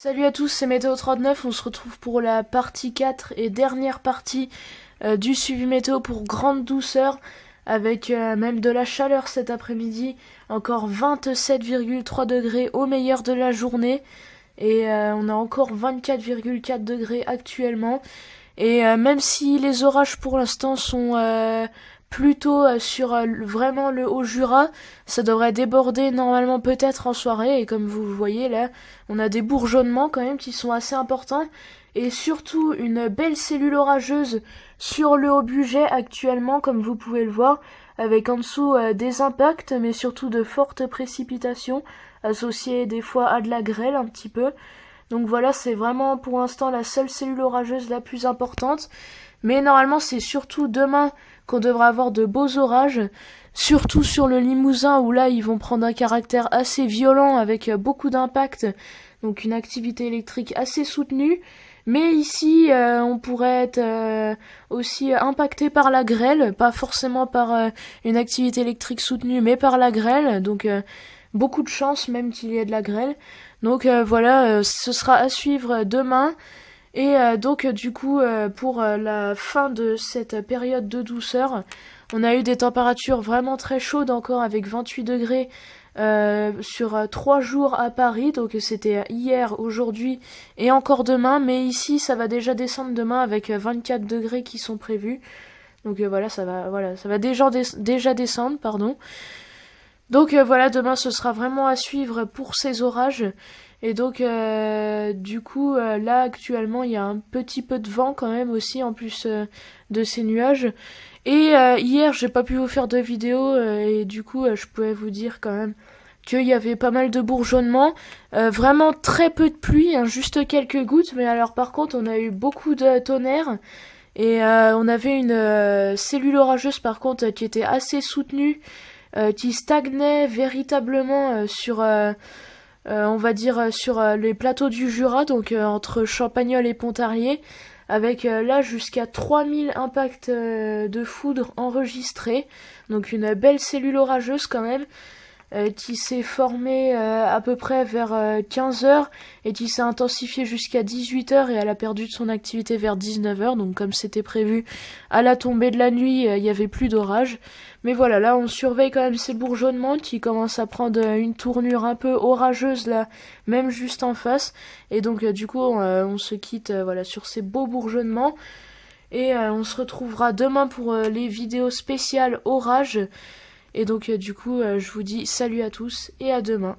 Salut à tous, c'est Météo39, on se retrouve pour la partie 4 et dernière partie du suivi météo pour grande douceur, avec même de la chaleur cet après-midi, encore 27,3 degrés au meilleur de la journée, et on a encore 24,4 degrés actuellement, et même si les orages pour l'instant sont plutôt sur vraiment le Haut-Jura, ça devrait déborder normalement peut-être en soirée, et comme vous le voyez là, on a des bourgeonnements quand même qui sont assez importants, et surtout une belle cellule orageuse sur le Haut-Bugey actuellement, comme vous pouvez le voir, avec en dessous des impacts, mais surtout de fortes précipitations, associées des fois à de la grêle un petit peu. Donc voilà, c'est vraiment pour l'instant la seule cellule orageuse la plus importante. Mais normalement, c'est surtout demain qu'on devra avoir de beaux orages, surtout sur le Limousin où là, ils vont prendre un caractère assez violent avec beaucoup d'impact, donc une activité électrique assez soutenue. Mais ici, on pourrait être aussi impacté par la grêle, pas forcément par une activité électrique soutenue, mais par la grêle. Donc beaucoup de chance même qu'il y ait de la grêle. Donc voilà, ce sera à suivre demain. Et donc du coup, pour la fin de cette période de douceur, on a eu des températures vraiment très chaudes encore avec 28 degrés sur 3 jours à Paris. Donc c'était hier, aujourd'hui et encore demain. Mais ici, ça va déjà descendre demain avec 24 degrés qui sont prévus. Donc ça va déjà descendre, pardon. Donc voilà, demain ce sera vraiment à suivre pour ces orages. Et donc du coup là actuellement il y a un petit peu de vent quand même aussi en plus de ces nuages. Et hier j'ai pas pu vous faire de vidéo et du coup je pouvais vous dire quand même qu'il y avait pas mal de bourgeonnements. Vraiment très peu de pluie, hein, juste quelques gouttes. Mais alors par contre on a eu beaucoup de tonnerre. Et on avait une cellule orageuse par contre qui était assez soutenue, qui stagnait véritablement on va dire sur les plateaux du Jura, donc entre Champagnole et Pontarlier, avec là jusqu'à 3000 impacts de foudre enregistrés, donc une belle cellule orageuse quand même, qui s'est formée à peu près vers 15 heures et qui s'est intensifiée jusqu'à 18 heures et elle a perdu de son activité vers 19 heures. Donc comme c'était prévu, à la tombée de la nuit, il n'y avait plus d'orage. Mais voilà, là on surveille quand même ces bourgeonnements qui commencent à prendre une tournure un peu orageuse là, même juste en face. Et donc du coup on se quitte voilà sur ces beaux bourgeonnements. Et on se retrouvera demain pour les vidéos spéciales orage. Et donc du coup je vous dis salut à tous et à demain.